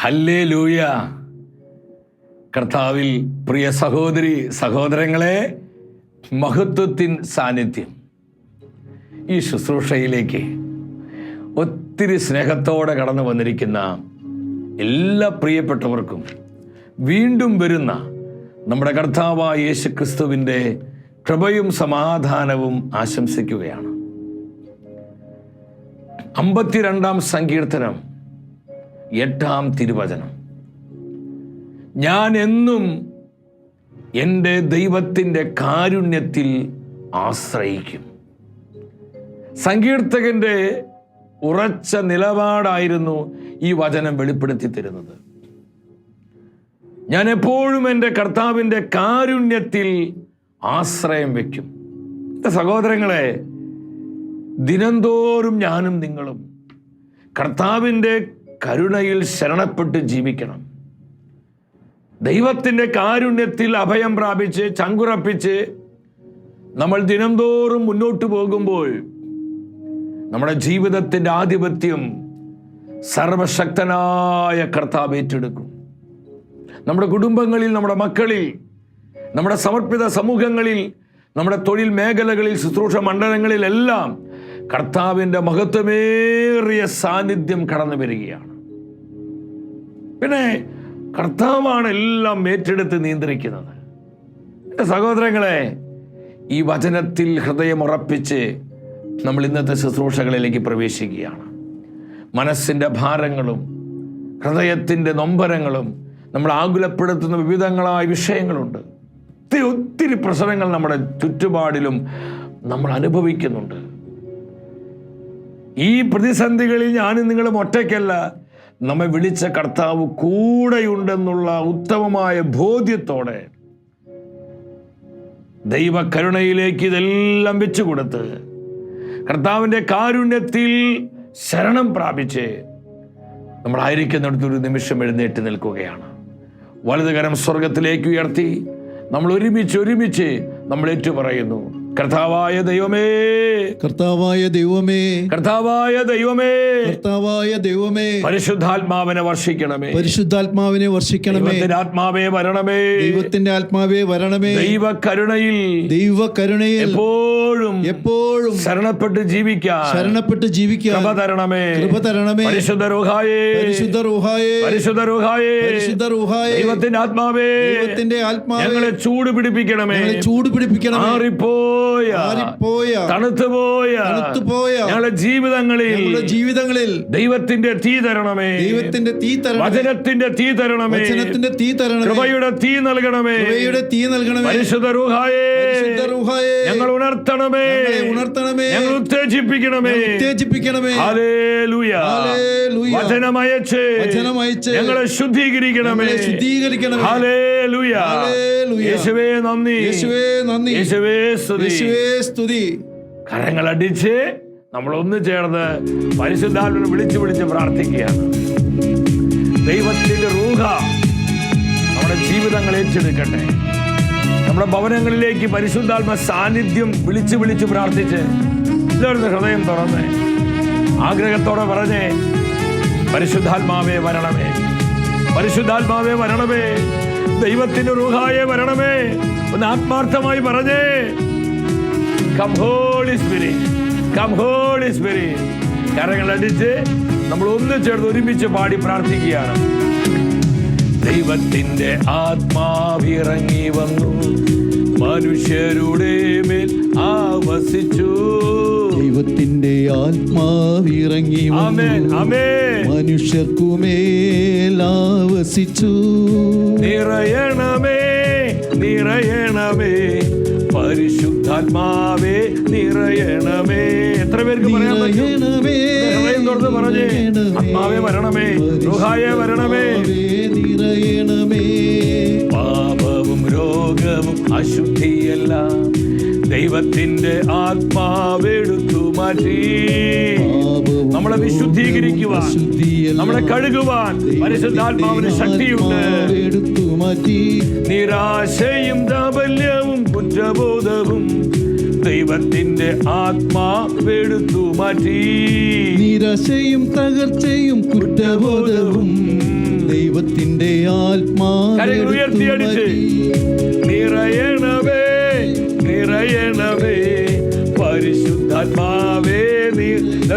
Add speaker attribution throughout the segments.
Speaker 1: Hallelujah. കർത്താവിൽ പ്രിയ സഹോദരി സഹോദരങ്ങളെ, മഹത്വത്തിൻ സാന്നിധ്യം ഈ ശുശ്രൂഷയിലേക്ക് ഒത്തിരി സ്നേഹത്തോടെ കടന്നു വന്നിരിക്കുന്ന എല്ലാ പ്രിയപ്പെട്ടവർക്കും വീണ്ടും വരുന്ന നമ്മുടെ കർത്താവായ യേശു ക്രിസ്തുവിൻ്റെ കൃപയും സമാധാനവും ആശംസിക്കുകയാണ്. 52-ാം സങ്കീർത്തനം 8-ാം തിരുവചനം: ഞാൻ എന്നും എൻ്റെ ദൈവത്തിൻ്റെ കാരുണ്യത്തിൽ ആശ്രയിക്കും. സങ്കീർത്തകന്റെ ഉറച്ച നിലപാടായിരുന്നു ഈ വചനം വെളിപ്പെടുത്തി തരുന്നത്. ഞാൻ എപ്പോഴും എൻ്റെ കർത്താവിൻ്റെ കാരുണ്യത്തിൽ ആശ്രയം വയ്ക്കും. സഹോദരങ്ങളെ, ദിനംതോറും ഞാനും നിങ്ങളും കർത്താവിൻ്റെ കരുണയിൽ ശരണപ്പെട്ട് ജീവിക്കണം. ദൈവത്തിൻ്റെ കാരുണ്യത്തിൽ അഭയം പ്രാപിച്ച് ചങ്കുറപ്പിച്ച് നമ്മൾ ദിനംതോറും മുന്നോട്ട് പോകുമ്പോൾ നമ്മുടെ ജീവിതത്തിൻ്റെ ആധിപത്യം സർവശക്തനായ കർത്താവ് ഏറ്റെടുക്കും. നമ്മുടെ കുടുംബങ്ങളിൽ, നമ്മുടെ മക്കളിൽ, നമ്മുടെ സമർപ്പിത സമൂഹങ്ങളിൽ, നമ്മുടെ തൊഴിൽ മേഖലകളിൽ, ശുശ്രൂഷ മണ്ഡലങ്ങളിലെല്ലാം കർത്താവിൻ്റെ മഹത്വമേറിയ സാന്നിധ്യം കടന്നു വരികയാണ്. പിന്നെ കർത്താവാണ് എല്ലാം ഏറ്റെടുത്ത് നിയന്ത്രിക്കുന്നത്. എൻ്റെ സഹോദരങ്ങളെ, ഈ വചനത്തിൽ ഹൃദയമുറപ്പിച്ച് നമ്മൾ ഇന്നത്തെ ശുശ്രൂഷകളിലേക്ക് പ്രവേശിക്കുകയാണ്. മനസ്സിൻ്റെ ഭാരങ്ങളും ഹൃദയത്തിൻ്റെ നൊമ്പരങ്ങളും നമ്മൾ ആകുലപ്പെടുത്തുന്ന വിവിധങ്ങളായ വിഷയങ്ങളുണ്ട്. ഒത്തിരി പ്രശ്നങ്ങൾ നമ്മുടെ ചുറ്റുപാടിലും നമ്മൾ അനുഭവിക്കുന്നുണ്ട്. ഈ പ്രതിസന്ധികളിൽ ഞാനും നിങ്ങളും ഒറ്റയ്ക്കല്ല. നമ്മെ വിളിച്ച കർത്താവ് കൂടെയുണ്ടെന്നുള്ള ഉത്തമമായ ബോധ്യത്തോടെ ദൈവകരുണയിലേക്ക് ഇതെല്ലാം വെച്ചുകൊടുത്ത് കർത്താവിൻ്റെ കാരുണ്യത്തിൽ ശരണം പ്രാപിച്ച് നമ്മളായിരിക്കുന്നിടത്തൊരു നിമിഷം എഴുന്നേറ്റ് നിൽക്കുകയാണ്. വലതുകരം സ്വർഗത്തിലേക്ക് ഉയർത്തി നമ്മൾ ഒരുമിച്ച് നമ്മൾ ഏറ്റുപറയുന്നു: കർത്താവായ ദൈവമേ,
Speaker 2: കർത്താവായ ദൈവമേ,
Speaker 1: കർത്താവായ ദൈവമേ,
Speaker 2: കർത്താവായ ദൈവമേ,
Speaker 1: പരിശുദ്ധാത്മാവിനെ വർഷിക്കണമേ,
Speaker 2: പരിശുദ്ധാത്മാവിനെ വർഷിക്കണമേ,
Speaker 1: ദൈവത്തിന്റെ ആത്മാവേ വരണമേ,
Speaker 2: ദൈവത്തിന്റെ ആത്മാവേ വരണമേ,
Speaker 1: ദൈവകരുണയിൽ എപ്പോഴും ശരണപ്പെട്ട് ജീവിക്കാൻ കൃപ തരണമേ, പരിശുദ്ധ റൂഹായേ, ദൈവത്തിന്റെ ആത്മാവേ, ഞങ്ങളെ ചൂട് പിടിപ്പിക്കണമേ, തണുത്തുപോയ ഞങ്ങളുടെ ജീവിതങ്ങളിൽ ദൈവത്തിന്റെ തീ തരണമേ, വചനത്തിന്റെ തീ തരണമേ, കൃപയുടെ തീ നൽകണമേ, പരിശുദ്ധ റൂഹായേ, ഞങ്ങൾ ഉണർത്തണമേ, ഞങ്ങൾ ഉത്തേജിപ്പിക്കണമേ. ഹല്ലേലൂയ. വചനമയച്ച് ഞങ്ങളെ ശുദ്ധീകരിക്കണമേ. ഹല്ലേലൂയ. യേശുവേ നന്ദി, യേശുവേ സ്തുതി. കരങ്ങളടിച്ച് നമ്മൾ ഒന്ന് ചേർന്ന് പരിശുദ്ധാത്മാവിനെ വിളിച്ച് പ്രാർത്ഥിക്കുകയാണ്. ദൈവത്തിന്റെ റൂഹ നമ്മുടെ ജീവിതങ്ങൾ ഏറ്റെടുക്കട്ടെ. നമ്മുടെ ഭവനങ്ങളിലേക്ക് പരിശുദ്ധാത്മ സാന്നിധ്യം വിളിച്ച് പ്രാർത്ഥിച്ച് എല്ലാവരും ഹൃദയം തുറന്ന് ആഗ്രഹത്തോടെ പറഞ്ഞേ: പരിശുദ്ധാത്മാവേ വരണമേ, പരിശുദ്ധാത്മാവേ വരണമേ, ദൈവത്തിന്റെ റൂഹായേ വരണമേ. ഒന്ന് ആത്മാർത്ഥമായി പറഞ്ഞേ: come holy spirit, come holy spirit. കരങ്ങളടിച്ച് നമ്മൾ ഒന്ന് ചേർന്ന് ഒരുമിച്ച് പാടി പ്രാർത്ഥിക്കുകയാണ്. ദൈവത്തിന്റെ ആത്മാവിറങ്ങി വന്നു, മനുഷ്യരുടെ മേൽ ആവസിച്ചു.
Speaker 2: ദൈവത്തിന്റെ ആത്മാവിറങ്ങി വന്നു, മനുഷ്യർക്കുമേൽ ആവസിച്ചു.
Speaker 1: നിറയണമേ, നിറയണമേ, പരിശുദ്ധാത്മാവേ നിറയണമേ. എത്ര പേർക്ക് പറയാൻ പറ്റും? ഹൃദയം തുറന്ന് പറഞ്ഞേ: ആത്മാവേ വരണമേ, റൂഹായേ വരണമേ,
Speaker 2: നിറയണമേ.
Speaker 1: പാപവും രോഗവും അശുദ്ധിയെല്ലാം ദൈവത്തിന്റെ ആത്മാവെടുത്തു മാറ്റി നമ്മളെ വിശുദ്ധീകരിക്കുവാൻ, നമ്മളെ കഴുകുവാൻ പരിശുദ്ധാത്മാവിന് ശക്തിയുണ്ട്. നിരാശയും ദാപല്യവും കുറ്റബോധവും ദൈവത്തിന്റെ ആത്മാവെടുത്തു മാറ്റി.
Speaker 2: നിരാശയും തകർച്ചയും കുറ്റബോധവും ദൈവത്തിന്റെ
Speaker 1: കരങ്ങൾ ഉയർത്തിയടിച്ച് നിറയണമേ നിറയണമേ പരിശുദ്ധാത്മാവേ.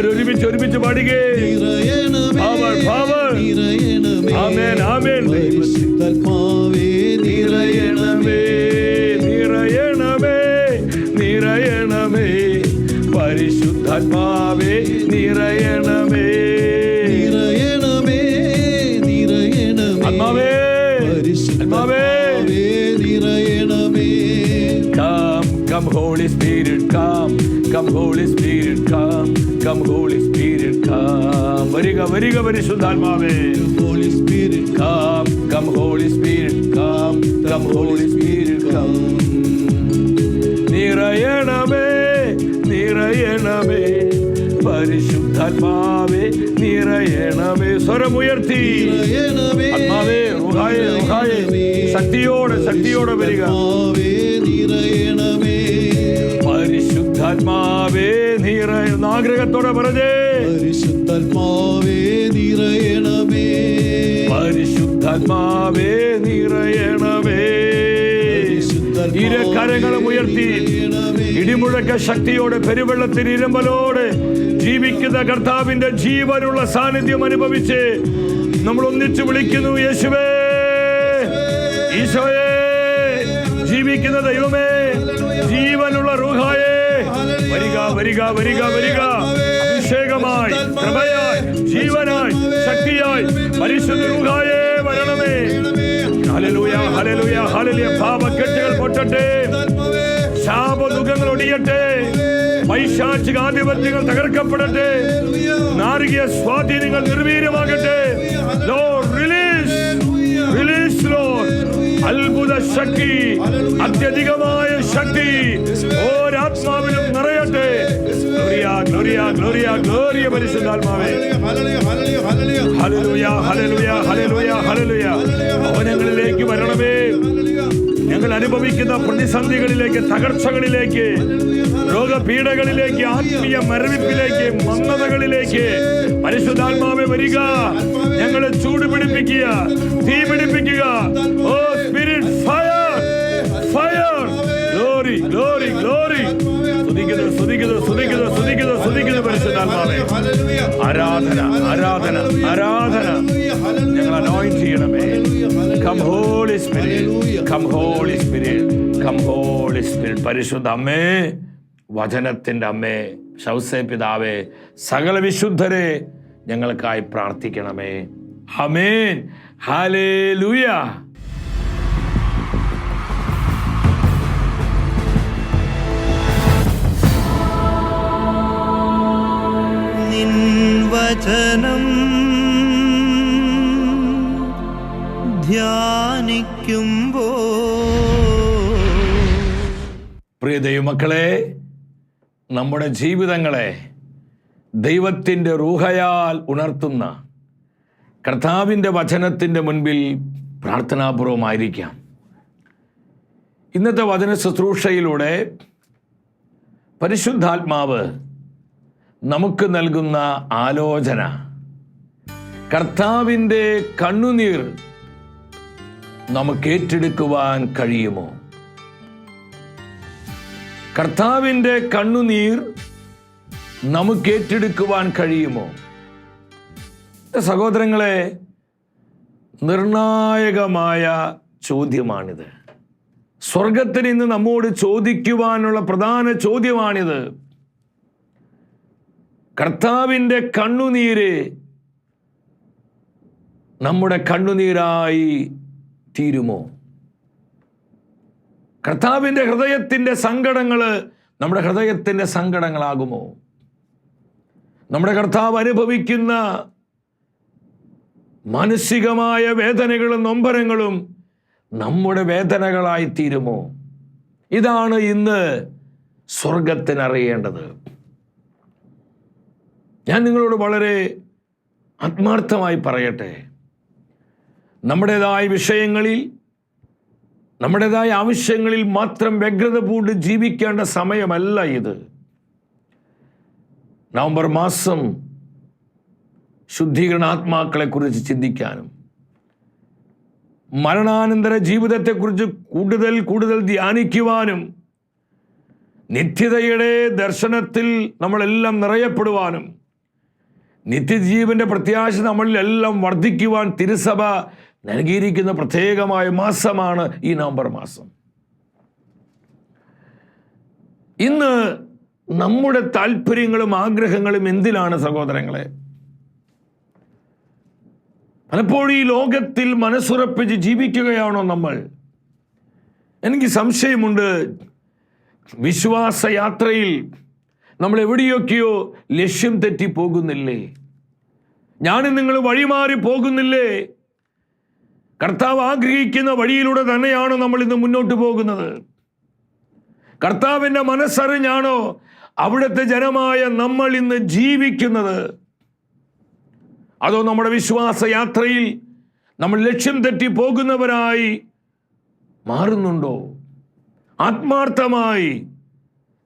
Speaker 1: ഒരുമിച്ച് പാടുകേ. ആമേൻ ആമേൻ.
Speaker 2: പരിശുദ്ധാത്മാവേ
Speaker 1: നിറയണമേ നിറയണമേ നിറയണമേ പരിശുദ്ധാത്മാവേ നിറയണമേ
Speaker 2: നിറയണമേ നിറയണമേ
Speaker 1: ആത്മാവേ
Speaker 2: പരിശുദ്ധാത്മാവേ നിറയണമേ.
Speaker 1: Come Holy Spirit, come Holy Spirit, come Holy Spirit, come. വരിക പരിശുദ്ധാത്മാവേ.
Speaker 2: Holy Spirit,
Speaker 1: come Holy Spirit, come Holy Spirit, come. നിറയണമേ നിറയണമേ പരിശുദ്ധാത്മാവേ നിറയണമേ. സ്വരമുയർത്തി ആത്മാവേ റുഹായേ ശക്തിയോടെ വരിക. പരിശുദ്ധാത്മാവേ നിറയുന്ന ആഗ്രഹത്തോടെ പറഞ്ഞേ.
Speaker 2: പരിശുദ്ധാത്മാവേ നിറയണമേ
Speaker 1: പരിശുദ്ധാത്മാവേ നിറയണമേ. ഇരക്കരങ്ങളും ഉയർത്തി ഇടിമുഴക്ക ശക്തിയോടെ പെരുവെള്ളത്തിന് ഇരമ്പലോടെ ജീവിക്കുന്ന കർത്താവിന്റെ ജീവനുള്ള സാന്നിധ്യം അനുഭവിച്ച് നമ്മൾ ഒന്നിച്ചു വിളിക്കുന്നു. യേശുവേ, ഈശോയേ, ജീവിക്കുന്ന ദൈവമേ, ജീവനുള്ള റൂഹായേ, വരിക. അഭിഷേകമായി, കൃപയായി, ജീവനായി, ശക്തിയായി പരിശുദ്ധ റൂഹായേ വരണമേ. Hallelujah hallelujah hallelujah. പാപക്കെട്ടുകൾ പൊട്ടട്ടെ, ശാപദുഃഖങ്ങൾ ഒടിയട്ടെ, പൈശാചിക ആധിപത്യങ്ങൾ തകർക്കപ്പെടട്ടെ, നാരകീയ സ്വാധീനങ്ങൾ നിർവീര്യമാകട്ടെ. Lord release Lord. അത്ഭുത ശക്തി, അത്യധികമായ ശക്തി ഓരാത്മാവിലും നിറയട്ടെ. ഗ്ലോറിയ പരിശുദ്ധാത്മാവേ. Hallelujah hallelujah hallelujah hallelujah. ഭവനങ്ങളിലേക്ക് വരണമേ. ഞങ്ങൾ അനുഭവിക്കുന്ന പ്രതിസന്ധികളിലേക്ക്, തകർച്ചകളിലേക്ക്, രോഗപീഠകളിലേക്ക്, ആത്മീയ മരവിപ്പിലേക്ക്, മന്ദതകളിലേക്ക് പരിശുദ്ധാത്മാവേ വരിക. ഞങ്ങളെ ചൂട് പിടിപ്പിക്കുക, തീ പിടിപ്പിക്കുക. ഓ സ്പിരിറ്റ്, ഫയർ ഗ്ലോറി. സ്തുതിക്കുന്നു പരിശുദ്ധാത്മാവേ. ആരാധന ഞങ്ങൾ അനോയിന്റ് ചെയ്യണമേ. Come Holy Spirit. പരിശുദ്ധ അമ്മേ, വചനത്തിന്റെ അമ്മേ, ശൗസേ പിതാവേ, സകല വിശുദ്ധരെ ഞങ്ങൾക്കായി പ്രാർത്ഥിക്കണമേ. ആമേൻ. ഹല്ലേലൂയ.
Speaker 3: വചനം ധ്യാനിക്കുമ്പോ
Speaker 1: പ്രിയ ദൈവമക്കളെ, നമ്മുടെ ജീവിതങ്ങളെ ദൈവത്തിൻ്റെ റൂഹയാൽ ഉണർത്തുന്ന കർത്താവിൻ്റെ വചനത്തിൻ്റെ മുൻപിൽ പ്രാർത്ഥനാപൂർവമായിരിക്കാം. ഇന്നത്തെ വചന ശുശ്രൂഷയിലൂടെ പരിശുദ്ധാത്മാവ് നമുക്ക് നൽകുന്ന ആലോചന, കർത്താവിൻ്റെ കണ്ണുനീർ നമുക്ക് ഏറ്റെടുക്കുവാൻ കഴിയുമോ? കർത്താവിൻ്റെ കണ്ണുനീർ നമുക്ക് ഏറ്റെടുക്കുവാൻ കഴിയുമോ? സഹോദരങ്ങളെ, നിർണായകമായ ചോദ്യമാണിത്. സ്വർഗത്തിൽ ഇന്ന് നമ്മോട് ചോദിക്കുവാനുള്ള പ്രധാന ചോദ്യമാണിത്. കർത്താവിൻ്റെ കണ്ണുനീര് നമ്മുടെ കണ്ണുനീരായി തീരുമോ? കർത്താവിൻ്റെ ഹൃദയത്തിൻ്റെ സങ്കടങ്ങൾ നമ്മുടെ ഹൃദയത്തിൻ്റെ സങ്കടങ്ങളാകുമോ? നമ്മുടെ കർത്താവ് അനുഭവിക്കുന്ന മാനസികമായ വേദനകളും നൊമ്പരങ്ങളും നമ്മുടെ വേദനകളായി തീരുമോ? ഇതാണ് ഇന്ന് സ്വർഗത്തിന് അറിയേണ്ടത്. ഞാൻ നിങ്ങളോട് വളരെ ആത്മാർത്ഥമായി പറയട്ടെ, നമ്മുടേതായ വിഷയങ്ങളിൽ നമ്മുടേതായ ആവശ്യങ്ങളിൽ മാത്രം വ്യഗ്രത പൂണ്ട് ജീവിക്കേണ്ട സമയമല്ല ഇത്. നവംബർ മാസം ശുദ്ധീകരണ ആത്മാക്കളെ കുറിച്ച് ചിന്തിക്കാനും മരണാനന്തര ജീവിതത്തെക്കുറിച്ച് കൂടുതൽ ധ്യാനിക്കുവാനും നിത്യതയുടെ ദർശനത്തിൽ നമ്മളെല്ലാം നിറയപ്പെടുവാനും നിത്യജീവന്റെ പ്രത്യാശ നമ്മളിലെല്ലാം വർദ്ധിക്കുവാൻ തിരുസഭ നൽകിയിരിക്കുന്ന പ്രത്യേകമായ മാസമാണ് ഈ നവംബർ മാസം. ഇന്ന് നമ്മുടെ താല്പര്യങ്ങളും ആഗ്രഹങ്ങളും എന്തിലാണ് സഹോദരങ്ങളെ? പലപ്പോഴും ഈ ലോകത്തിൽ മനസ്സുറപ്പിച്ച് ജീവിക്കുകയാണോ നമ്മൾ? എനിക്ക് സംശയമുണ്ട്. വിശ്വാസയാത്രയിൽ നമ്മൾ എവിടെയൊക്കെയോ ലക്ഷ്യം തെറ്റി പോകുന്നില്ലേ? ഞാനും നിങ്ങൾ വഴിമാറി പോകുന്നില്ലേ? കർത്താവ് ആഗ്രഹിക്കുന്ന വഴിയിലൂടെ തന്നെയാണോ നമ്മൾ ഇന്ന് മുന്നോട്ട് പോകുന്നത്? കർത്താവിൻ്റെ മനസ്സറിഞ്ഞാണോ അവിടുത്തെ ജനമായ നമ്മൾ ഇന്ന് ജീവിക്കുന്നത്? അതോ നമ്മുടെ വിശ്വാസയാത്രയിൽ നമ്മൾ ലക്ഷ്യം തെറ്റി പോകുന്നവരായി മാറുന്നുണ്ടോ? ആത്മാർത്ഥമായി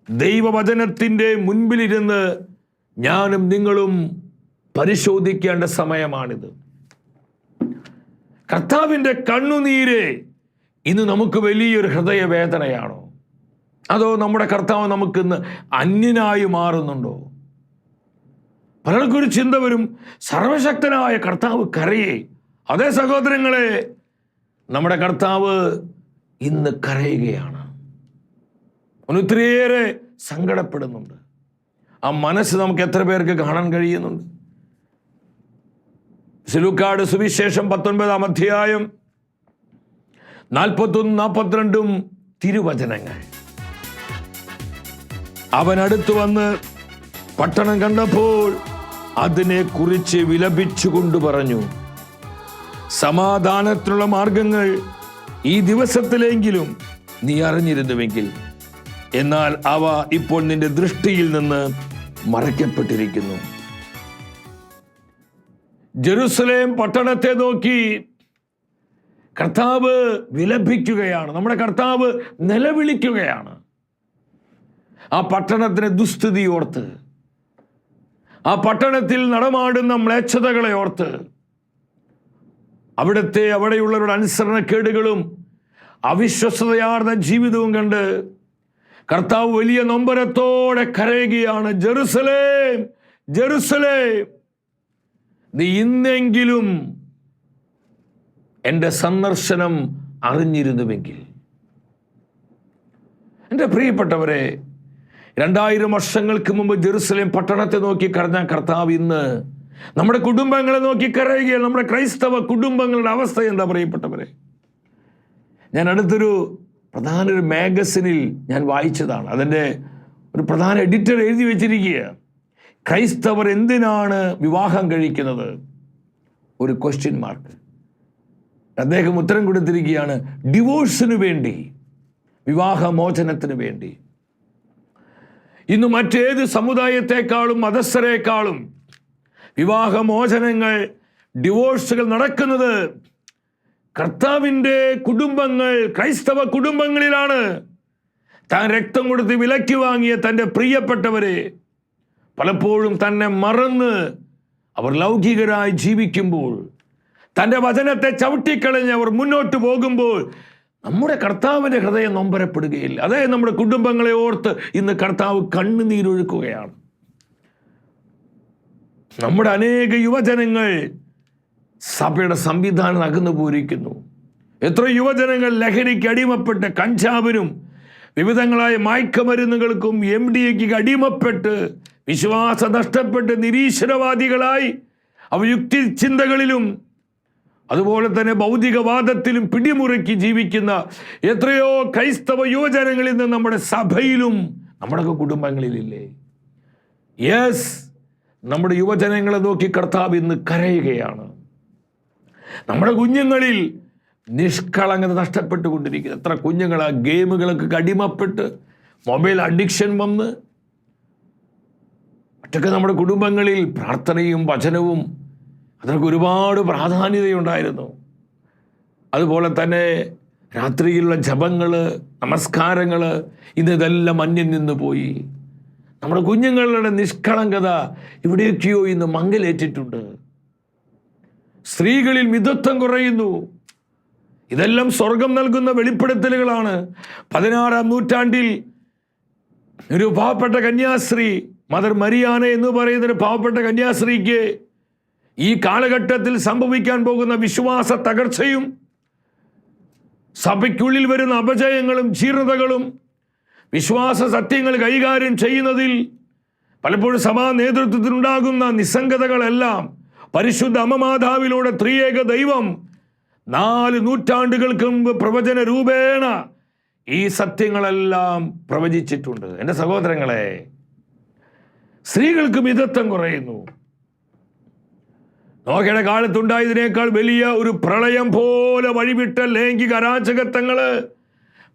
Speaker 1: ദൈവവചനത്തിൻ്റെ മുൻപിലിരുന്ന് ഞാനും നിങ്ങളും പരിശോധിക്കേണ്ട സമയമാണിത്. കർത്താവിൻ്റെ കണ്ണുനീര് ഇന്ന് നമുക്ക് വലിയൊരു ഹൃദയവേദനയാണോ? അതോ നമ്മുടെ കർത്താവ് നമുക്കിന്ന് അന്യനായി മാറുന്നുണ്ടോ? പലർക്കൊരു ചിന്ത വരും, സർവശക്തനായ കർത്താവ് കരയേ. അതേ സഹോദരങ്ങളെ, നമ്മുടെ കർത്താവ് ഇന്ന് കരയുകയാണ്. ഒത്തിരിയേറെ സങ്കടപ്പെടുന്നുണ്ട്. ആ മനസ്സ് നമുക്ക് എത്ര പേർക്ക് കാണാൻ കഴിയുന്നുണ്ട്? ലൂക്കായുടെ സുവിശേഷം 19-ാം അധ്യായം 41-42 തിരുവചനങ്ങൾ. അവൻ അടുത്തു വന്ന് പട്ടണം കണ്ടപ്പോൾ അതിനെ കുറിച്ച് വിലപിച്ചുകൊണ്ട് പറഞ്ഞു, സമാധാനത്തിനുള്ള മാർഗങ്ങൾ ഈ ദിവസത്തിലെങ്കിലും നീ അറിഞ്ഞിരുന്നുവെങ്കിൽ, എന്നാൽ അവ ഇപ്പോൾ നിന്റെ ദൃഷ്ടിയിൽ നിന്ന് മറയ്ക്കപ്പെട്ടിരിക്കുന്നു. ജെറുസലേം പട്ടണത്തെ നോക്കി കർത്താവ് വിലപിക്കുകയാണ്. നമ്മുടെ കർത്താവ് നിലവിളിക്കുകയാണ്. ആ പട്ടണത്തിന് ദുസ്ഥിതി ഓർത്ത്, ആ പട്ടണത്തിൽ നടമാടുന്ന മ്ലേച്ഛതകളെ ഓർത്ത്, അവിടെയുള്ളവരുടെ അനുസരണക്കേടുകളും അവിശ്വസ്തയാർന്ന ജീവിതവും കണ്ട് കർത്താവ് വലിയ നൊമ്പരത്തോടെ കരയുകയാണ്. ജെറുസലേം, ജെറുസലേം, നീ ഇന്നെങ്കിലും എൻ്റെ സന്ദർശനം അറിഞ്ഞിരുന്നുവെങ്കിൽ. എൻ്റെ പ്രിയപ്പെട്ടവരെ, 2000 വർഷങ്ങൾക്ക് മുമ്പ് ജെറുസലേം പട്ടണത്തെ നോക്കി കരഞ്ഞ കർത്താവ് ഇന്ന് നമ്മുടെ കുടുംബങ്ങളെ നോക്കി കരയുകയാണ്. നമ്മുടെ ക്രൈസ്തവ കുടുംബങ്ങളുടെ അവസ്ഥ എന്താ പ്രിയപ്പെട്ടവരെ? ഞാൻ അടുത്തൊരു പ്രധാന മാഗസിനിൽ ഞാൻ വായിച്ചതാണ്. അതിൻ്റെ ഒരു പ്രധാന എഡിറ്റർ എഴുതി വെച്ചിരിക്കുക, ക്രൈസ്തവർ എന്തിനാണ് വിവാഹം കഴിക്കുന്നത്? ഒരു ക്വസ്റ്റ്യൻ മാർക്ക്. അദ്ദേഹം ഉത്തരം കൊടുത്തിരിക്കുകയാണ്, ഡിവോഴ്സിന് വേണ്ടി, വിവാഹമോചനത്തിന് വേണ്ടി. ഇന്ന് മറ്റേത് സമുദായത്തെക്കാളും മതസ്ഥരെക്കാളും വിവാഹമോചനങ്ങൾ, ഡിവോഴ്സുകൾ നടക്കുന്നത് കർത്താവിൻ്റെ കുടുംബങ്ങൾ, ക്രൈസ്തവ കുടുംബങ്ങളിലാണ്. താൻ രക്തം കൊടുത്ത് വിലയ്ക്ക് വാങ്ങിയ തൻ്റെ പ്രിയപ്പെട്ടവരെ പലപ്പോഴും തന്നെ മറന്ന് അവർ ലൗകികരായി ജീവിക്കുമ്പോൾ, തൻ്റെ വചനത്തെ ചവിട്ടിക്കളഞ്ഞ് അവർ മുന്നോട്ട് പോകുമ്പോൾ നമ്മുടെ കർത്താവിൻ്റെ ഹൃദയം നൊമ്പരപ്പെടുകയില്ല. അതേ, നമ്മുടെ കുടുംബങ്ങളെ ഓർത്ത് ഇന്ന് കർത്താവ് കണ്ണുനീരൊഴുക്കുകയാണ്. നമ്മുടെ അനേക യുവജനങ്ങൾ സഭയുടെ സംവിധാനം അകന്നു പോയിരിക്കുന്നു. എത്ര യുവജനങ്ങൾ ലഹരിക്ക് അടിമപ്പെട്ട്, കഞ്ചാവിനും വിവിധങ്ങളായ മയക്കമരുന്നുകൾക്കും MDAക്ക് അടിമപ്പെട്ട് വിശ്വാസം നഷ്ടപ്പെട്ട് നിരീശ്വരവാദികളായി അവ യുക്തി ചിന്തകളിലും അതുപോലെ തന്നെ ഭൗതികവാദത്തിലും പിടിമുറുക്കി ജീവിക്കുന്ന എത്രയോ ക്രൈസ്തവ യുവജനങ്ങൾ ഇന്ന് നമ്മുടെ സഭയിലും നമ്മുടെയൊക്കെ കുടുംബങ്ങളിലില്ലേ? യെസ്, നമ്മുടെ യുവജനങ്ങളെ നോക്കി കർത്താവ് ഇന്ന് കരയുകയാണ്. നമ്മുടെ കുഞ്ഞുങ്ങളിൽ നിഷ്കളങ്കത നഷ്ടപ്പെട്ടുകൊണ്ടിരിക്കുന്നു. എത്ര കുഞ്ഞുങ്ങൾ ആ ഗെയിമുകൾക്ക് അടിമപ്പെട്ട് മൊബൈൽ അഡിക്ഷൻ വന്ന് മറ്റൊക്കെ നമ്മുടെ കുടുംബങ്ങളിൽ പ്രാർത്ഥനയും വചനവും അതിനൊക്കെ ഒരുപാട് പ്രാധാന്യതയുണ്ടായിരുന്നു. അതുപോലെ തന്നെ രാത്രിയിലുള്ള ജപങ്ങള്, നമസ്കാരങ്ങള്, ഇതെല്ലാം അന്യം നിന്ന് പോയി. നമ്മുടെ കുഞ്ഞുങ്ങളുടെ നിഷ്കളങ്കത ഇവിടെയൊക്കെയോ ഇന്ന് മങ്ങലേറ്റിട്ടുണ്ട്. സ്ത്രീകളിൽ മിതത്വം കുറയുന്നു. ഇതെല്ലാം സ്വർഗം നൽകുന്ന വെളിപ്പെടുത്തലുകളാണ്. 16-ാം നൂറ്റാണ്ടിൽ ഒരു പാവപ്പെട്ട കന്യാസ്ത്രീ, മദർ മരിയാന എന്ന് പറയുന്ന ഒരു പാവപ്പെട്ട കന്യാസ്ത്രീക്ക് ഈ കാലഘട്ടത്തിൽ സംഭവിക്കാൻ പോകുന്ന വിശ്വാസ തകർച്ചയും സഭയ്ക്കുള്ളിൽ വരുന്ന അപജയങ്ങളും ജീർണതകളും വിശ്വാസ സത്യങ്ങൾ കൈകാര്യം ചെയ്യുന്നതിൽ പലപ്പോഴും സഭാ നേതൃത്വത്തിനുണ്ടാകുന്ന നിസ്സംഗതകളെല്ലാം പരിശുദ്ധ അമ്മമാതാവിലൂടെ ത്രിയേക ദൈവം 4 നൂറ്റാണ്ടുകൾക്ക് മുമ്പ് പ്രവചന രൂപേണ ഈ സത്യങ്ങളെല്ലാം പ്രവചിച്ചിട്ടുണ്ട്. എൻ്റെ സഹോദരങ്ങളെ, സ്ത്രീകൾക്ക് മിതത്വം കുറയുന്നു. നോഹയുടെ കാലത്തുണ്ടായതിനേക്കാൾ വലിയ ഒരു പ്രളയം പോലെ വഴിവിട്ട ലൈംഗിക അരാജകത്വങ്ങള്,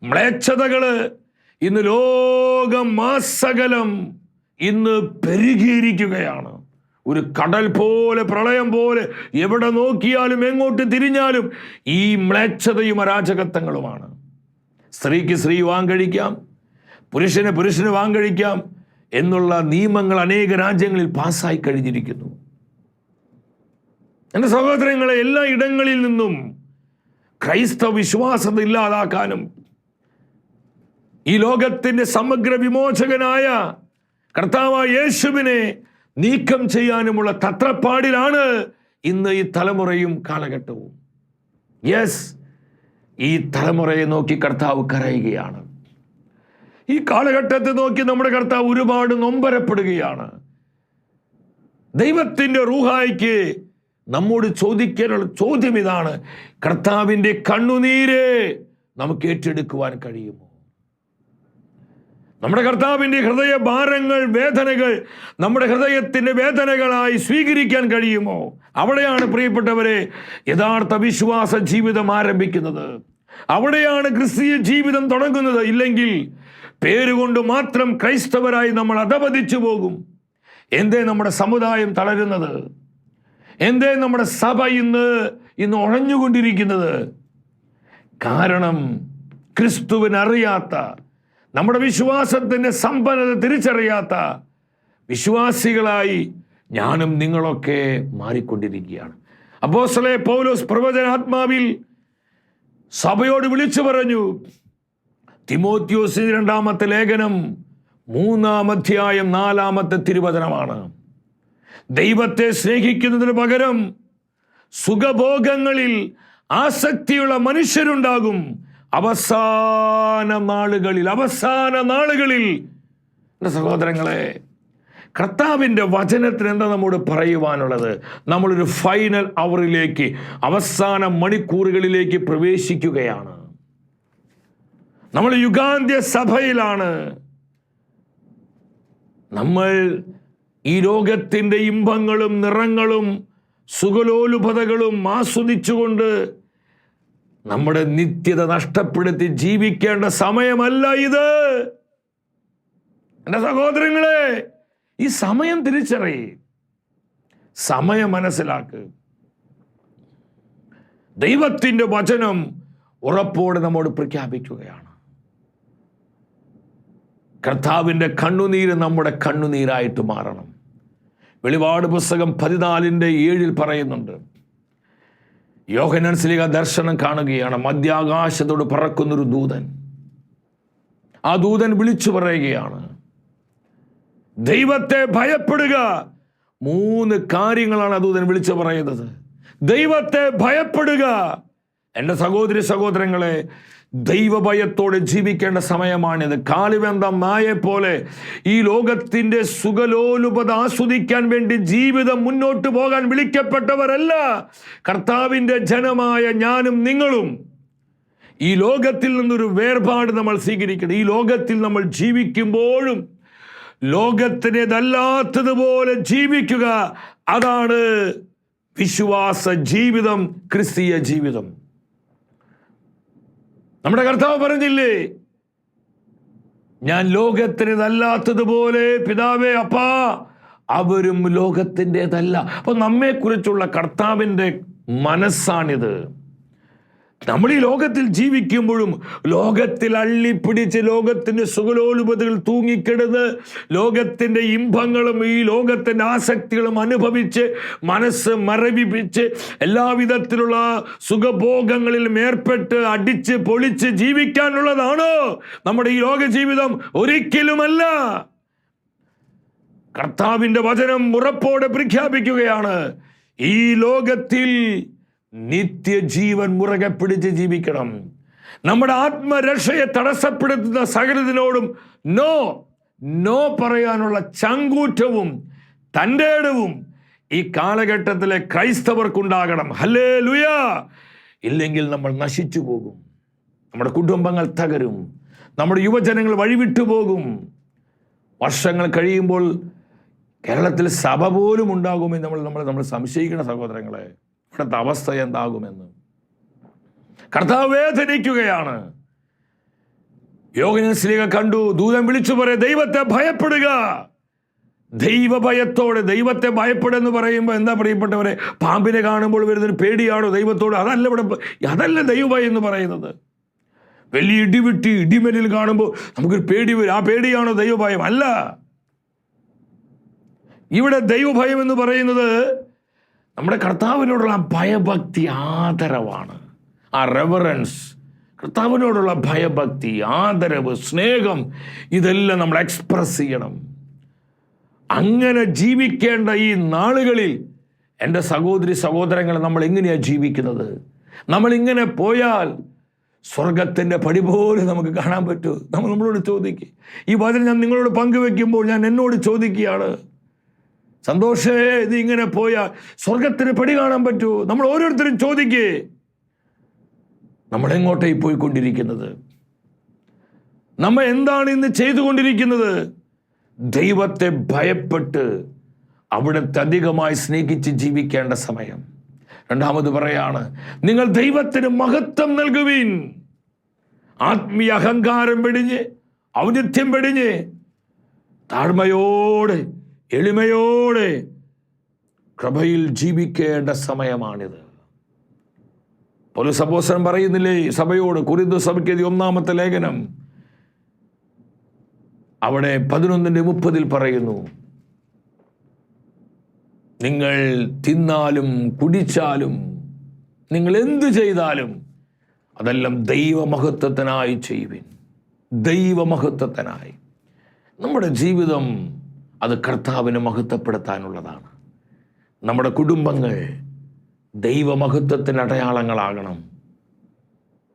Speaker 1: മ്ലേച്ഛതകള് ഇന്ന് ലോകമാസകലം ഇന്ന് പെരുകിയിരിക്കുകയാണ്. ഒരു കടൽ പോലെ, പ്രളയം പോലെ, എവിടെ നോക്കിയാലും എങ്ങോട്ട് തിരിഞ്ഞാലും ഈ മ്ലേച്ഛതയും അരാജകത്വങ്ങളുമാണ്. സ്ത്രീക്ക് സ്ത്രീ വാങ്കഴിക്കാം, പുരുഷന് പുരുഷന് വാങ്കഴിക്കാം എന്നുള്ള നിയമങ്ങൾ അനേക രാജ്യങ്ങളിൽ പാസ്സായി കഴിഞ്ഞിരിക്കുന്നു. എൻ്റെ സഹോദരങ്ങളെ, എല്ലാ ഇടങ്ങളിൽ നിന്നും ക്രൈസ്തവ വിശ്വാസത ഇല്ലാതാക്കാനും ഈ ലോകത്തിൻ്റെ സമഗ്ര വിമോചകനായ കർത്താവായ യേശുവിനെ നീക്കം ചെയ്യാനുമുള്ള തത്രപ്പാടിലാണ് ഇന്ന് ഈ തലമുറയും കാലഘട്ടവും. യെസ്, ഈ തലമുറയെ നോക്കി കർത്താവ് കരയുകയാണ്. ഈ കാലഘട്ടത്തെ നോക്കി നമ്മുടെ കർത്താവ് ഒരുപാട് നൊമ്പരപ്പെടുകയാണ്. ദൈവത്തിൻ്റെ റൂഹായിക്ക് നമ്മോട് ചോദിക്കാനുള്ള ചോദ്യം ഇതാണ്: കർത്താവിൻ്റെ കണ്ണുനീര് നമുക്ക് ഏറ്റെടുക്കുവാൻ കഴിയുമോ? നമ്മുടെ കർത്താവിൻ്റെ ഹൃദയ ഭാരങ്ങൾ, വേദനകൾ നമ്മുടെ ഹൃദയത്തിൻ്റെ വേദനകളായി സ്വീകരിക്കാൻ കഴിയുമോ? അവിടെയാണ് പ്രിയപ്പെട്ടവരെ യഥാർത്ഥ വിശ്വാസ ജീവിതം ആരംഭിക്കുന്നത്. അവിടെയാണ് ക്രിസ്തീയ ജീവിതം തുടങ്ങുന്നത്. ഇല്ലെങ്കിൽ പേരുകൊണ്ട് മാത്രം ക്രൈസ്തവരായി നമ്മൾ അധപതിച്ചു പോകും. എന്തേ നമ്മുടെ സമുദായം തളരുന്നത്? എന്തേ നമ്മുടെ സഭ ഇന്ന് ഉഴഞ്ഞുകൊണ്ടിരിക്കുന്നത്? കാരണം ക്രിസ്തുവിനറിയാത്ത, നമ്മുടെ വിശ്വാസത്തിൻ്റെ സമ്പന്നത തിരിച്ചറിയാത്ത വിശ്വാസികളായി ഞാനും നിങ്ങളൊക്കെ മാറിക്കൊണ്ടിരിക്കുകയാണ്. അപ്പോസ്തലനായ പൗലോസ് പ്രവചനാത്മാവിൽ സഭയോട് വിളിച്ചു പറഞ്ഞു. തിമോത്തിയോസിന് 2-ാമത്തെ ലേഖനം 3-ാം അധ്യായം 4-ാമത്തെ തിരുവചനമാണ്. ദൈവത്തെ സ്നേഹിക്കുന്നതിന് പകരം സുഖഭോഗങ്ങളിൽ ആസക്തിയുള്ള മനുഷ്യരുണ്ടാകും അവസാന നാളുകളിൽ. എൻ്റെ സഹോദരങ്ങളെ, കർത്താവിൻ്റെ വചനത്തിന് എന്താ നമ്മോട് പറയുവാനുള്ളത്? നമ്മളൊരു ഫൈനൽ അവറിലേക്ക്, അവസാന മണിക്കൂറുകളിലേക്ക് പ്രവേശിക്കുകയാണ്. നമ്മൾ യുഗാന്ത്യ സഭയിലാണ്. നമ്മൾ ഈ ലോകത്തിൻ്റെ ഇമ്പങ്ങളും നിറങ്ങളും സുഖലോലുപതകളും ആസ്വദിച്ചുകൊണ്ട് നമ്മുടെ നിത്യത നഷ്ടപ്പെടുത്തി ജീവിക്കേണ്ട സമയമല്ല ഇത്. എൻ്റെ സഹോദരങ്ങളെ, ഈ സമയം തിരിച്ചറിയ്, സമയം മനസ്സിലാക്ക്. ദൈവത്തിൻ്റെ വചനം ഉറപ്പോടെ നമ്മോട് പ്രഖ്യാപിക്കുകയാണ്. കർത്താവിൻ്റെ കണ്ണുനീര് നമ്മുടെ കണ്ണുനീരായിട്ട് മാറണം. വെളിപാട് പുസ്തകം 14:7 പറയുന്നുണ്ട്. യോഹന്നാൻ ശ്ലീഹ ദർശനം കാണുകയാണ്. മധ്യാകാശത്തോട് പറക്കുന്നൊരു ദൂതൻ. ആ ദൂതൻ വിളിച്ചു പറയുകയാണ്, ദൈവത്തെ ഭയപ്പെടുക. 3 കാര്യങ്ങളാണ് ആ ദൂതൻ വിളിച്ചു പറയുന്നത്. ദൈവത്തെ ഭയപ്പെടുക. എൻ്റെ സഹോദരി സഹോദരങ്ങളെ, ദൈവഭയത്തോടെ ജീവിക്കേണ്ട സമയമാണിത്. കാലുവെന്ത നായെപ്പോലെ ഈ ലോകത്തിൻ്റെ സുഖലോലുപത ആസ്വദിക്കാൻ വേണ്ടി ജീവിതം മുന്നോട്ട് പോകാൻ വിളിക്കപ്പെട്ടവരല്ല കർത്താവിൻ്റെ ജനമായ ഞാനും നിങ്ങളും. ഈ ലോകത്തിൽ നിന്നൊരു വേർപാട് നമ്മൾ സ്വീകരിക്കണം. ഈ ലോകത്തിൽ നമ്മൾ ജീവിക്കുമ്പോഴും ലോകത്തിനേതല്ലാത്തതുപോലെ ജീവിക്കുക. അതാണ് വിശ്വാസ ജീവിതം, ക്രിസ്തീയ ജീവിതം. നമ്മുടെ കർത്താവ് പറഞ്ഞില്ലേ, ഞാൻ ലോകത്തിനേതല്ലാത്തതുപോലെ പിതാവേ അപ്പാ അവരും ലോകത്തിൻ്റെതല്ല. അപ്പൊ നമ്മെക്കുറിച്ചുള്ള കർത്താവിൻ്റെ മനസ്സാണിത്. നമ്മൾ ഈ ലോകത്തിൽ ജീവിക്കുമ്പോഴും ലോകത്തിൽ അള്ളിപ്പിടിച്ച് ലോകത്തിന്റെ സുഖലോലുപതകൾ തൂങ്ങിക്കിടന്ന് ലോകത്തിന്റെ ഇമ്പങ്ങളും ഈ ലോകത്തിന്റെ ആസക്തികളും അനുഭവിച്ച് മനസ്സ് മരവിപ്പിച്ച് എല്ലാവിധത്തിലുള്ള സുഖഭോഗങ്ങളിൽ ഏർപ്പെട്ട് അടിച്ച് പൊളിച്ച് ജീവിക്കാനുള്ളതാണോ നമ്മുടെ ഈ ലോക ജീവിതം? ഒരിക്കലുമല്ല. കർത്താവിന്റെ വചനം ഉറപ്പോടെ പ്രഖ്യാപിക്കുകയാണ്, ഈ ലോകത്തിൽ നിത്യജീവൻ മുറുകെ പിടിച്ച് ജീവിക്കണം. നമ്മുടെ ആത്മരക്ഷയെ തടസ്സപ്പെടുത്തുന്ന സകലത്തിനോടും നോ പറയാനുള്ള ചങ്കൂറ്റവും തൻ്റെ ഇടവും ഈ കാലഘട്ടത്തിലെ ക്രൈസ്തവർക്കുണ്ടാകണം. ഹല്ലേലൂയ! ഇല്ലെങ്കിൽ നമ്മൾ നശിച്ചു പോകും, നമ്മുടെ കുടുംബങ്ങൾ തകരും, നമ്മുടെ യുവജനങ്ങൾ വഴിവിട്ടു പോകും. വർഷങ്ങൾ കഴിയുമ്പോൾ കേരളത്തിൽ സഭ പോലും ഉണ്ടാകുമെന്ന് നമ്മൾ സംശയിക്കുന്ന സഹോദരങ്ങളെ, ഇവിടുത്തെ അവസ്ഥ എന്താകുമെന്ന് കർത്താവ് വേദനിക്കുകയാണ്. യോഹന്നാൻ ശ്ലീഹ കണ്ടു, ദൂതൻ വിളിച്ചു പറയാ, ദൈവത്തെ ഭയപ്പെടുക. ദൈവഭയത്തോടെ ദൈവത്തെ ഭയപ്പെടുമെന്ന് പറയുമ്പോൾ എന്താ പ്രിയപ്പെട്ടവരെ? പാമ്പിനെ കാണുമ്പോൾ വരുന്നൊരു പേടിയാണോ ദൈവത്തോട്? അതല്ല ദൈവഭയം എന്ന് പറയുന്നത്. വലിയ ഇടിവിട്ടി ഇടിമലിൽ കാണുമ്പോൾ നമുക്കൊരു പേടി വരും, ആ പേടിയാണോ ദൈവഭയം? അല്ല. ഇവിടെ ദൈവഭയം എന്ന് പറയുന്നത് നമ്മുടെ കർത്താവിനോടുള്ള ഭയഭക്തി, ആദരവാണ്. ആ റെവറൻസ്, കർത്താവിനോടുള്ള ഭയഭക്തി, ആദരവ്, സ്നേഹം, ഇതെല്ലാം നമ്മൾ എക്സ്പ്രസ് ചെയ്യണം. അങ്ങനെ ജീവിക്കേണ്ട ഈ നാളുകളിൽ എൻ്റെ സഹോദരി സഹോദരങ്ങൾ, നമ്മൾ എങ്ങനെയാണ് ജീവിക്കുന്നത്? നമ്മളിങ്ങനെ പോയാൽ സ്വർഗത്തിൻ്റെ പടി പോലും നമുക്ക് കാണാൻ പറ്റൂ. നമ്മളോട് ചോദിക്കുക. ഈ വചനം ഞാൻ നിങ്ങളോട് പങ്കുവെക്കുമ്പോൾ ഞാൻ എന്നോട് ചോദിക്കുകയാണ്, സന്തോഷേ, ഇത് ഇങ്ങനെ പോയാൽ സ്വർഗത്തിന് പടി കാണാൻ പറ്റൂ? നമ്മൾ ഓരോരുത്തരും ചോദിക്കേ, നമ്മളെങ്ങോട്ടേക്ക് പോയിക്കൊണ്ടിരിക്കുന്നത്? നമ്മൾ എന്താണ് ഇന്ന് ചെയ്തുകൊണ്ടിരിക്കുന്നത്? ദൈവത്തെ ഭയപ്പെട്ട് അവിടുത്തെ അധികമായി സ്നേഹിച്ച് ജീവിക്കേണ്ട സമയം. രണ്ടാമത് പറയാണ്, നിങ്ങൾ ദൈവത്തിന് മഹത്വം നൽകുവിൻ. ആത്മീയ അഹങ്കാരം വെടിഞ്ഞ്, ഔന്നിത്യം വെടിഞ്ഞ്, താഴ്മയോടെ എളിമയോടെ കൃപയിൽ ജീവിക്കേണ്ട സമയമാണിത്. പൗലോസ് അപ്പോസ്തലൻ പറയുന്നില്ലേ സഭയോട്, കൊരിന്ത്യർ സഭയ്ക്ക് 1-ാമത്തെ ലേഖനം അവിടെ 11:30 പറയുന്നു, നിങ്ങൾ തിന്നാലും കുടിച്ചാലും നിങ്ങൾ എന്തു ചെയ്താലും അതെല്ലാം ദൈവമഹത്വത്തിനായി ചെയ്യുവിൻ. ദൈവമഹത്വത്തിനായി. നമ്മുടെ ജീവിതം അത് കർത്താവിനെ മഹത്വപ്പെടുത്താനുള്ളതാണ്. നമ്മുടെ കുടുംബങ്ങൾ ദൈവമഹത്വത്തിന് അടയാളങ്ങളാകണം.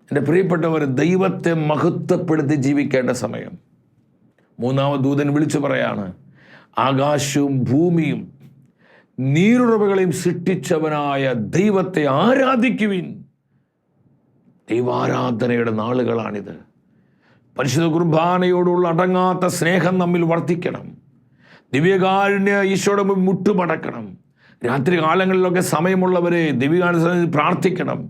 Speaker 1: എൻ്റെ പ്രിയപ്പെട്ടവർ, ദൈവത്തെ മഹത്വപ്പെടുത്തി ജീവിക്കേണ്ട സമയം. 3-ാമത് ദൂതൻ വിളിച്ചു പറയാണ്, ആകാശവും ഭൂമിയും നീരുറവുകളെയും സൃഷ്ടിച്ചവനായ ദൈവത്തെ ആരാധിക്കുവിൻ. ദൈവാരാധനയുടെ നാളുകളാണിത്. പരിശുദ്ധ കുർബാനയോടുള്ള അടങ്ങാത്ത സ്നേഹം നമ്മിൽ വർദ്ധിക്കണം. ദിവ്യകാരുണ്യ ഈശോയുടെ മുമ്പിൽ മുട്ടുമടക്കണം. രാത്രി കാലങ്ങളിലൊക്കെ സമയമുള്ളവരെ ദിവ്യകാരുണ്യ പ്രാർത്ഥിക്കണം.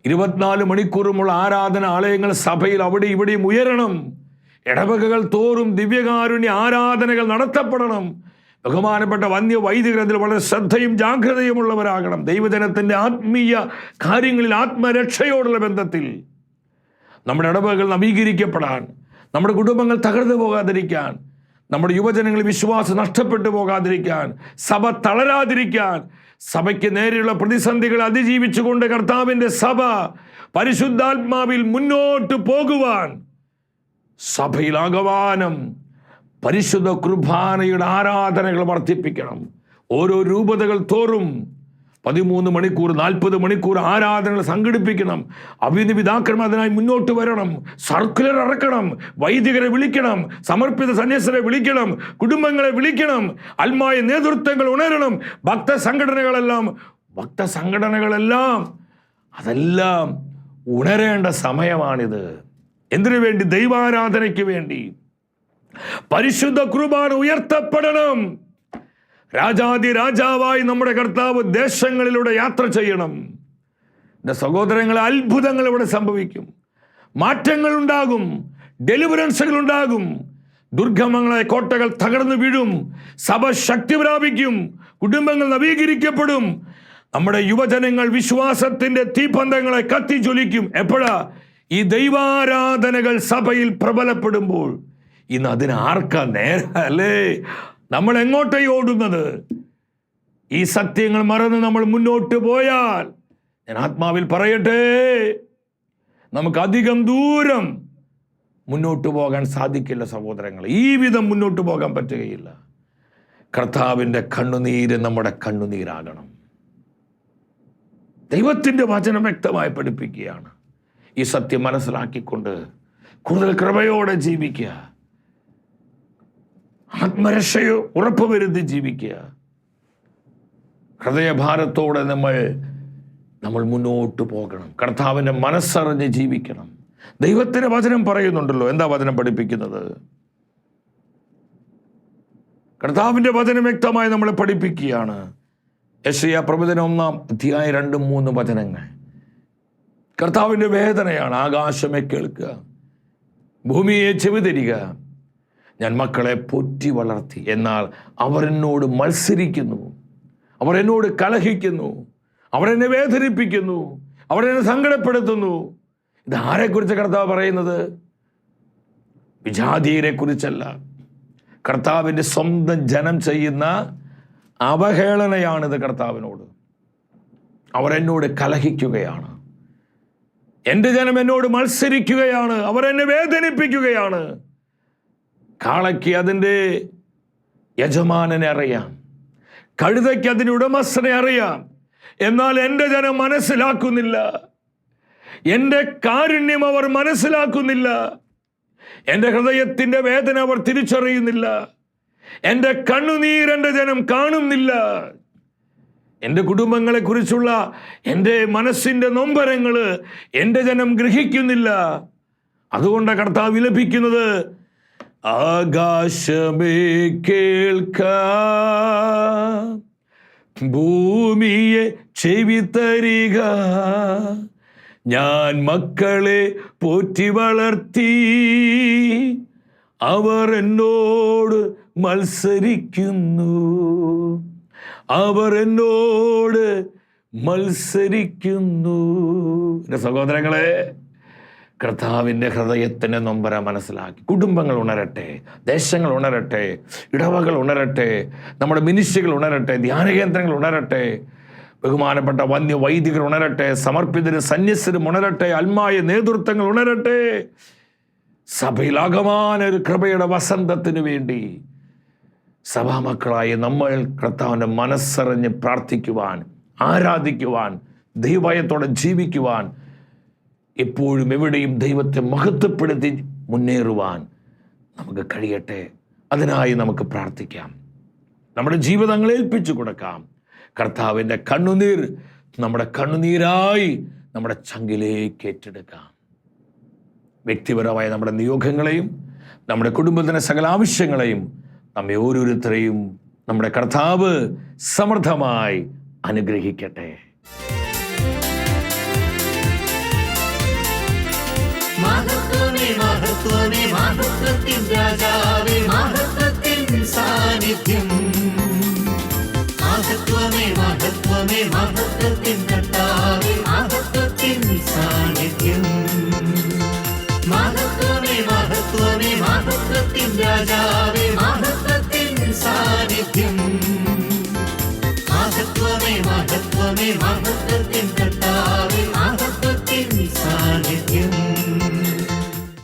Speaker 1: 24 മണിക്കൂറുമുള്ള ആരാധന ആലയങ്ങൾ സഭയിൽ അവിടെ ഇവിടെയും ഉയരണം. ഇടവകകൾ തോറും ദിവ്യകാരുണ്യ ആരാധനകൾ നടത്തപ്പെടണം. ബഹുമാനപ്പെട്ട വന്യ വൈദികർ അതിൽ വളരെ ശ്രദ്ധയും ജാഗ്രതയുമുള്ളവരാകണം. ദൈവജനത്തിൻ്റെ ആത്മീയ കാര്യങ്ങളിൽ ആത്മരക്ഷയോടുള്ള ബന്ധത്തിൽ നമ്മുടെ ഇടവകകൾ നവീകരിക്കപ്പെടാൻ, നമ്മുടെ കുടുംബങ്ങൾ തകർന്നു പോകാതിരിക്കാൻ, നമ്മുടെ യുവജനങ്ങൾ വിശ്വാസം നഷ്ടപ്പെട്ടു പോകാതിരിക്കാൻ, സഭ തളരാതിരിക്കാൻ, സഭയ്ക്ക് നേരെയുള്ള പ്രതിസന്ധികൾ അതിജീവിച്ചുകൊണ്ട് കർത്താവിൻ്റെ സഭ പരിശുദ്ധാത്മാവിൽ മുന്നോട്ട് പോകുവാൻ സഭയിലാകവാനം പരിശുദ്ധ കുർബാനയുടെ ആരാധനകൾ വർദ്ധിപ്പിക്കണം. ഓരോ രൂപതകൾ തോറും 13 മണിക്കൂർ 40 മണിക്കൂർ ആരാധനകൾ സംഘടിപ്പിക്കണം. അഭിനന്ദ പിതാക്കന്മാർ അതിനായി മുന്നോട്ട് വരണം. സർക്കുലർ ഇറക്കണം. വൈദികരെ വിളിക്കണം. സമർപ്പിത സന്യാസികളെ വിളിക്കണം. കുടുംബങ്ങളെ വിളിക്കണം. ആത്മായ നേതൃത്വങ്ങൾ ഉണരണം. ഭക്തസംഘടനകളെല്ലാം അതെല്ലാം ഉണരേണ്ട സമയമാണിത്. എന്തിനു വേണ്ടി? ദൈവാരാധനയ്ക്ക് വേണ്ടി. പരിശുദ്ധ കുർബാന ഉയർത്തപ്പെടണം. രാജാതി രാജാവായി നമ്മുടെ കർത്താവ് ദേശങ്ങളിലൂടെ യാത്ര ചെയ്യണം. എൻ്റെ സഹോദരങ്ങളെ, അത്ഭുതങ്ങൾ ഇവിടെ സംഭവിക്കും. മാറ്റങ്ങൾ ഉണ്ടാകും. ഡെലിവറൻസുകൾ ഉണ്ടാകും. ദുർഗമങ്ങളായ കോട്ടകൾ തകർന്നു വീഴും. സഭ ശക്തി പ്രാപിക്കും. കുടുംബങ്ങൾ നവീകരിക്കപ്പെടും. നമ്മുടെ യുവജനങ്ങൾ വിശ്വാസത്തിന്റെ തീപന്തങ്ങളെ കത്തിജ്വലിക്കും. എപ്പോഴാ? ഈ ദൈവാരാധനകൾ സഭയിൽ പ്രബലപ്പെടുമ്പോൾ. ഇന്ന് അതിന് ആർക്കാ നേരം? അല്ലേ? നമ്മൾ എങ്ങോട്ടേ ഓടുന്നത്? ഈ സത്യങ്ങൾ മറന്ന് നമ്മൾ മുന്നോട്ട് പോയാൽ, ഞാൻ ആത്മാവിൽ പറയട്ടെ, നമുക്ക് അധികം ദൂരം മുന്നോട്ട് പോകാൻ സാധിക്കില്ല സഹോദരങ്ങൾ. ഈ വിധം മുന്നോട്ട് പോകാൻ പറ്റുകയില്ല. കർത്താവിൻ്റെ കണ്ണുനീര് നമ്മുടെ കണ്ണുനീരാകണം. ദൈവത്തിൻ്റെ വചനം വ്യക്തമായി പഠിപ്പിക്കുകയാണ്. ഈ സത്യം മനസ്സിലാക്കിക്കൊണ്ട് കൂടുതൽ കൃപയോടെ ജീവിക്കുക, ആത്മരക്ഷയോ ഉറപ്പുവരുത്തി ജീവിക്കുക. ഹൃദയഭാരത്തോടെ നമ്മൾ മുന്നോട്ട് പോകണം. കർത്താവിൻ്റെ മനസ്സറിഞ്ഞ് ജീവിക്കണം. ദൈവത്തിൻ്റെ വചനം പറയുന്നുണ്ടല്ലോ. എന്താ വചനം പഠിപ്പിക്കുന്നത്? കർത്താവിൻ്റെ വചനം വ്യക്തമായി നമ്മളെ പഠിപ്പിക്കുകയാണ്. യെശയ്യാ പ്രവചനം 1-ാം അധ്യായം 2-3 വചനങ്ങൾ. കർത്താവിൻ്റെ വേദനയാണ്. ആകാശമേ കേൾക്കുക, ഭൂമിയെ ചെവിതരിക. ഞാൻ മക്കളെ പോറ്റി വളർത്തി, എന്നാൽ അവർ എന്നോട് മത്സരിക്കുന്നു, അവർ എന്നോട് കലഹിക്കുന്നു, അവരെന്നെ വേദനിപ്പിക്കുന്നു, അവരെന്നെ സങ്കടപ്പെടുത്തുന്നു. ഇത് ആരെക്കുറിച്ച് കർത്താവ് പറയുന്നത്? വിജാതീയരെ കുറിച്ചല്ല. കർത്താവിൻ്റെ സ്വന്തം ജനം ചെയ്യുന്ന അവഹേളനയാണിത് കർത്താവിനോട്. അവരെന്നോട് കലഹിക്കുകയാണ്, എൻ്റെ ജനം എന്നോട് മത്സരിക്കുകയാണ്, അവരെന്നെ വേദനിപ്പിക്കുകയാണ്. കാളയ്ക്ക് അതിൻ്റെ യജമാനനെ അറിയാം, കഴുതയ്ക്ക് അതിൻ്റെ ഉടമസ്ഥനെ അറിയാം. എന്നാൽ എൻ്റെ ജനം മനസ്സിലാക്കുന്നില്ല. എൻ്റെ കാരുണ്യം അവർ മനസ്സിലാക്കുന്നില്ല. എൻ്റെ ഹൃദയത്തിൻ്റെ വേദന അവർ തിരിച്ചറിയുന്നില്ല. എൻ്റെ കണ്ണുനീർ എൻ്റെ ജനം കാണുന്നില്ല. എൻ്റെ കുടുംബങ്ങളെക്കുറിച്ചുള്ള എൻ്റെ മനസ്സിൻ്റെ നൊമ്പരങ്ങൾ എൻ്റെ ജനം ഗ്രഹിക്കുന്നില്ല. അതുകൊണ്ട് കർത്താവ് വിലപിക്കുന്നത്, ആകാശമേ കേൾക്ക, ഭൂമിയെ ചെവി തരിക. ഞാൻ മക്കളെ പോറ്റി വളർത്തി, അവർ എന്നോട് മത്സരിക്കുന്നു, അവർ എന്നോട് മത്സരിക്കുന്നു. എൻ്റെ സഹോദരങ്ങളെ, കർത്താവിൻ്റെ ഹൃദയത്തിൻ്റെ നൊമ്പര മനസ്സിലാക്കി കുടുംബങ്ങൾ ഉണരട്ടെ, ദേശങ്ങൾ ഉണരട്ടെ, ഇടവകൾ ഉണരട്ടെ, നമ്മുടെ മിനിസ്ട്രികൾ ഉണരട്ടെ, ധ്യാനകേന്ദ്രങ്ങൾ ഉണരട്ടെ, ബഹുമാനപ്പെട്ട വന്യവൈദികർ ഉണരട്ടെ, സമർപ്പിതരും സന്യസ്തരും ഉണരട്ടെ, ആത്മായ നേതൃത്വങ്ങൾ ഉണരട്ടെ. സഭയിൽ ആകമാന ഒരു കൃപയുടെ വസന്തത്തിന് വേണ്ടി സഭാമക്കളായി നമ്മൾ കർത്താവിൻ്റെ മനസ്സറിഞ്ഞ് പ്രാർത്ഥിക്കുവാൻ, ആരാധിക്കുവാൻ, ദൈവഭയത്തോടെ ജീവിക്കുവാൻ, എപ്പോഴും എവിടെയും ദൈവത്തെ മഹത്വപ്പെടുത്തി മുന്നേറുവാൻ നമുക്ക് കഴിയട്ടെ. അതിനായി നമുക്ക് പ്രാർത്ഥിക്കാം, നമ്മുടെ ജീവിതങ്ങളെ ഏൽപ്പിച്ചു കൊടുക്കാം. കർത്താവിൻ്റെ കണ്ണുനീർ നമ്മുടെ കണ്ണുനീരായി നമ്മുടെ ചങ്കിലേക്ക് ഏറ്റെടുക്കാം. വ്യക്തിപരമായ നമ്മുടെ നിയോഗങ്ങളെയും നമ്മുടെ കുടുംബത്തിൻ്റെ സകല ആവശ്യങ്ങളെയും നമ്മെ ഓരോരുത്തരെയും നമ്മുടെ കർത്താവ് സമൃദ്ധമായി അനുഗ്രഹിക്കട്ടെ.
Speaker 4: മഹത്വമേ മഹത്വമേ മഹത്വത്തിൻ രാജാവേ, മഹത്വത്തിൻ സാന്നിധ്യം. മഹത്വമേ മഹത്വമേ മഹത്വത്തിൻ കർത്താവേ, മഹത്വത്തിൻ സാന്നിധ്യം. മഹത്വമേ മഹത്വമേ മഹത്വത്തിൻ രാജാവേ, മഹത്വത്തിൻ സാന്നിധ്യം. മഹത്വമേ മഹത്വമേ മഹത്വത്തിൻ